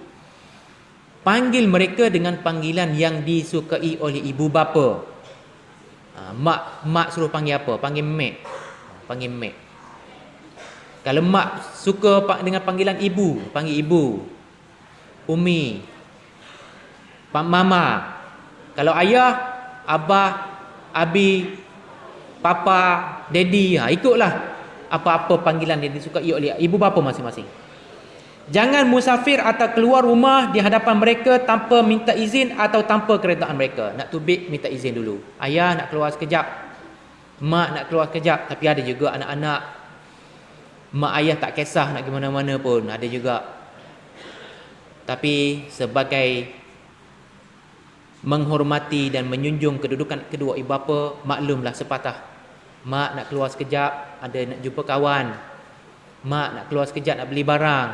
Panggil mereka dengan panggilan yang disukai oleh ibu bapa. Mak suruh panggil apa? Panggil mek. Panggil mek. Kalau mak suka dengan panggilan ibu, panggil ibu. Umi. Mama. Kalau ayah, abah, abi, papa, daddy, ikutlah apa-apa panggilan yang disukai oleh ibu bapa masing-masing. Jangan musafir atau keluar rumah di hadapan mereka tanpa minta izin atau tanpa keredaan mereka. Nak tubik, minta izin dulu. Ayah nak keluar sekejap, mak nak keluar sekejap. Tapi ada juga anak-anak, mak ayah tak kisah nak ke mana-mana pun. Ada juga. Tapi sebagai menghormati dan menjunjung kedudukan kedua ibu bapa, maklumlah sepatah. Mak nak keluar sekejap, ada nak jumpa kawan. Mak nak keluar sekejap nak beli barang.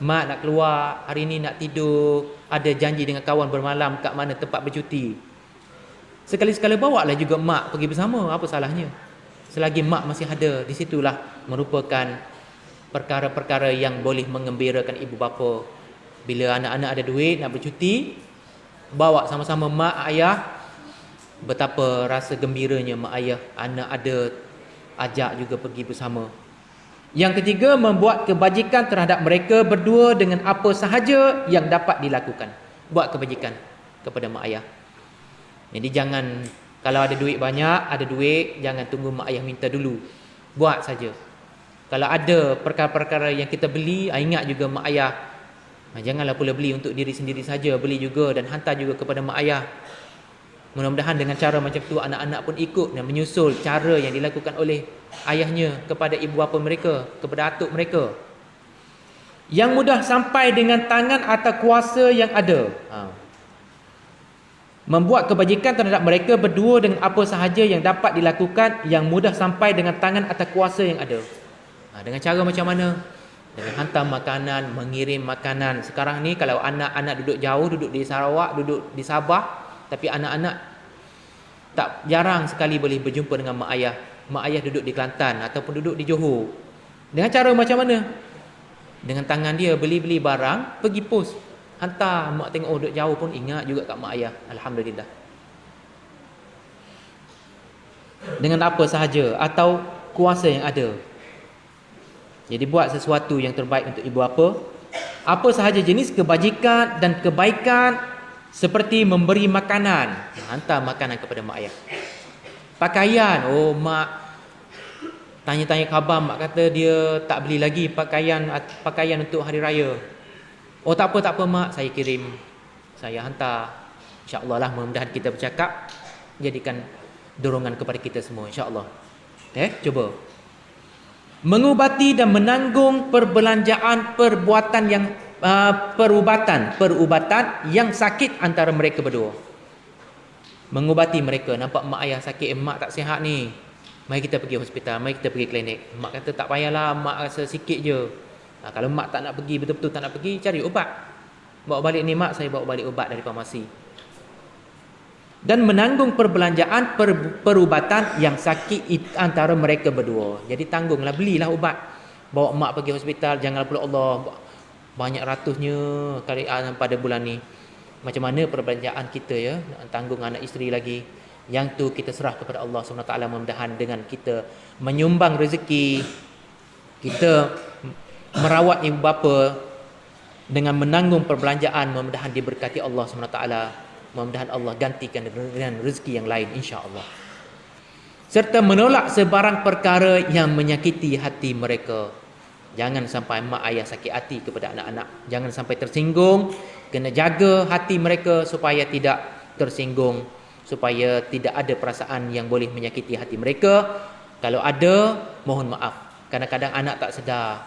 Mak nak keluar hari ni nak tidur, ada janji dengan kawan bermalam kat mana tempat bercuti. Sekali-sekala bawa lah juga mak pergi bersama, apa salahnya? Selagi mak masih ada, di situlah merupakan perkara-perkara yang boleh mengembirakan ibu bapa. Bila anak-anak ada duit nak bercuti, bawa sama-sama mak ayah, betapa rasa gembiranya mak ayah anak ada ajak juga pergi bersama. Yang ketiga, membuat kebajikan terhadap mereka berdua dengan apa sahaja yang dapat dilakukan. Buat kebajikan kepada mak ayah. Jadi jangan, kalau ada duit banyak, ada duit, jangan tunggu mak ayah minta dulu. Buat saja. Kalau ada perkara-perkara yang kita beli, ingat juga mak ayah. Janganlah pula beli untuk diri sendiri saja, beli juga dan hantar juga kepada mak ayah. Mudah-mudahan dengan cara macam tu anak-anak pun ikut dan menyusul cara yang dilakukan oleh ayahnya kepada ibu bapa mereka, kepada atuk mereka. Yang mudah sampai dengan tangan atau kuasa yang ada. Membuat kebajikan terhadap mereka berdua dengan apa sahaja yang dapat dilakukan, yang mudah sampai dengan tangan atau kuasa yang ada. Dengan cara macam mana? Dengan hantar makanan, mengirim makanan. Sekarang ni kalau anak-anak duduk jauh, duduk di Sarawak, duduk di Sabah, tapi anak-anak tak jarang sekali boleh berjumpa dengan mak ayah. Mak ayah duduk di Kelantan ataupun duduk di Johor. Dengan cara macam mana? Dengan tangan dia beli-beli barang, pergi pos, hantar. Mak tengok, duduk jauh pun ingat juga kat mak ayah. Alhamdulillah. Dengan apa sahaja atau kuasa yang ada. Jadi buat sesuatu yang terbaik untuk ibu bapa. Apa sahaja jenis kebajikan dan kebaikan, seperti memberi makanan, hantar makanan kepada mak ayah. Pakaian, mak tanya-tanya khabar, mak kata dia tak beli lagi pakaian untuk hari raya. Tak apa mak, saya kirim, saya hantar. InsyaAllah lah, mudah-mudahan kita bercakap jadikan dorongan kepada kita semua, insyaAllah. Cuba mengubati dan menanggung perbelanjaan perubatan yang sakit antara mereka berdua. Mengubati mereka. Nampak mak ayah sakit, mak tak sihat ni, mari kita pergi hospital, mari kita pergi klinik. Mak kata tak payahlah, mak rasa sikit je. Kalau mak tak nak pergi, betul-betul tak nak pergi, cari ubat. Bawa balik ni mak, saya bawa balik ubat dari farmasi. Dan menanggung perbelanjaan perubatan yang sakit antara mereka berdua. Jadi tanggunglah, belilah ubat. Bawa mak pergi hospital. Jangan pula Allah banyak ratusnya kali pada bulan ni. Macam mana perbelanjaan kita ya, nak tanggung anak isteri lagi. Yang tu kita serah kepada Allah SWT. Mudah-mudahan dengan kita menyumbang rezeki, kita merawat ibu bapa dengan menanggung perbelanjaan, mudah-mudahan diberkati Allah SWT. Mudah-mudahan Allah gantikan dengan rezeki yang lain, insya-Allah. Serta menolak sebarang perkara yang menyakiti hati mereka. Jangan sampai mak ayah sakit hati kepada anak-anak. Jangan sampai tersinggung. Kena jaga hati mereka supaya tidak tersinggung, supaya tidak ada perasaan yang boleh menyakiti hati mereka. Kalau ada, mohon maaf. Kadang-kadang anak tak sedar,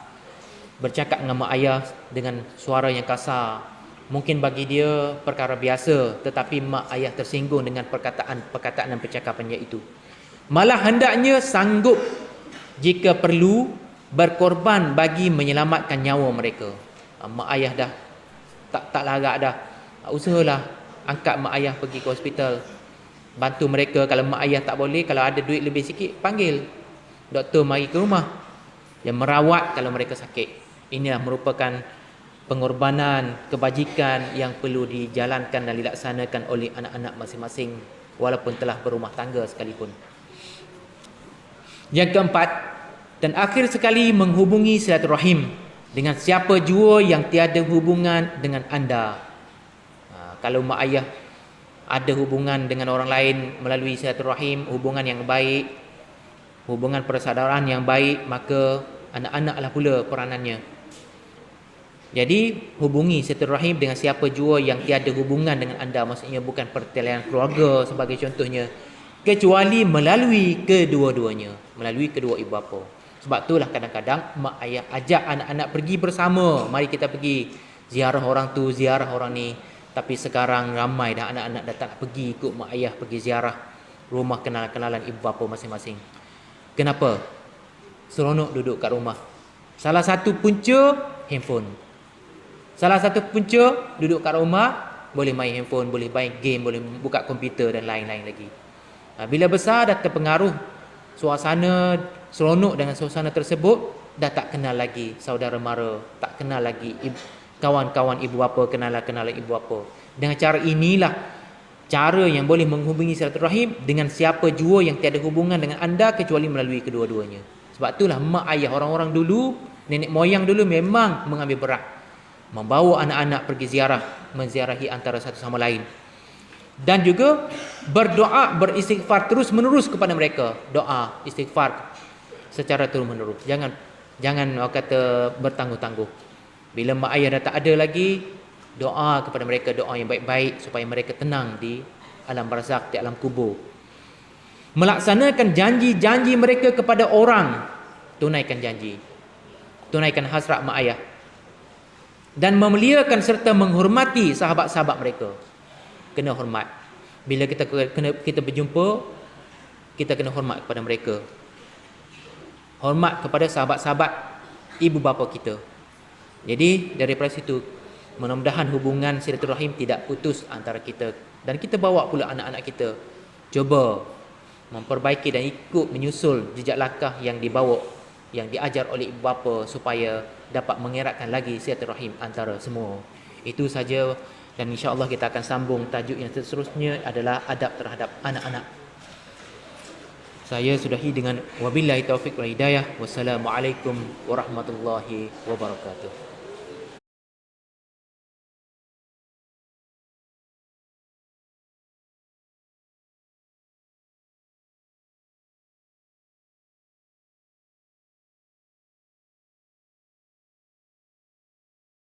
bercakap dengan mak ayah dengan suara yang kasar. Mungkin bagi dia perkara biasa, tetapi mak ayah tersinggung dengan perkataan dan percakapannya itu. Malah hendaknya sanggup jika perlu berkorban bagi menyelamatkan nyawa mereka. Mak ayah dah tak larat dah, usahalah angkat mak ayah pergi ke hospital, bantu mereka. Kalau mak ayah tak boleh, kalau ada duit lebih sikit, panggil doktor mari ke rumah yang merawat kalau mereka sakit. Inilah merupakan pengorbanan, kebajikan yang perlu dijalankan dan dilaksanakan oleh anak-anak masing-masing, walaupun telah berumah tangga sekalipun. Yang keempat dan akhir sekali, menghubungi silaturahim dengan siapa jua yang tiada hubungan dengan anda. Kalau mak ayah ada hubungan dengan orang lain melalui silaturahim, hubungan yang baik, hubungan persaudaraan yang baik, maka anak-anaklah pula peranannya. Jadi hubungi silaturahim dengan siapa jua yang tiada hubungan dengan anda. Maksudnya bukan pertalian keluarga sebagai contohnya, kecuali melalui kedua-duanya, melalui kedua ibu bapa. Sebab itulah kadang-kadang mak ayah ajak anak-anak pergi bersama. Mari kita pergi ziarah orang tu, ziarah orang ni. Tapi sekarang ramai dah anak-anak dah tak nak pergi ikut mak ayah pergi ziarah rumah kenalan ibu bapa masing-masing. Kenapa? Seronok duduk kat rumah. Salah satu punca handphone. Salah satu punca duduk kat rumah, boleh main handphone, boleh main game, boleh buka komputer dan lain-lain lagi. Bila besar dah terpengaruh suasana seronok dengan suasana tersebut, dah tak kenal lagi saudara mara, tak kenal lagi kawan-kawan ibu bapa, kenalan ibu bapa. Dengan cara inilah cara yang boleh menghubungi silaturahim dengan siapa jua yang tiada hubungan dengan anda kecuali melalui kedua-duanya. Sebab itulah mak ayah orang-orang dulu, nenek moyang dulu memang mengambil berat membawa anak-anak pergi ziarah, menziarahi antara satu sama lain. Dan juga berdoa, beristighfar terus menerus kepada mereka. Doa, istighfar secara terus menerus. Jangan orang kata bertangguh-tangguh. Bila mak ayah dah tak ada lagi, doa kepada mereka, doa yang baik-baik supaya mereka tenang di alam barzakh, di alam kubur. Melaksanakan janji-janji mereka kepada orang, tunaikan janji, tunaikan hasrat mak ayah, dan memuliakan serta menghormati sahabat-sahabat mereka. Kena hormat. Bila kita berjumpa, kita kena hormat kepada mereka. Hormat kepada sahabat-sahabat ibu bapa kita. Jadi daripada situ, mudah-mudahan hubungan silaturahim tidak putus antara kita. Dan kita bawa pula anak-anak kita, cuba memperbaiki dan ikut menyusul jejak langkah yang dibawa, yang diajar oleh ibu bapa, supaya dapat mengeratkan lagi silaturahim antara semua. Itu saja, dan insya-Allah kita akan sambung tajuk yang seterusnya adalah adab terhadap anak-anak. Saya sudahi dengan wabillahi taufik wal hidayah. Wassalamualaikum warahmatullahi wabarakatuh.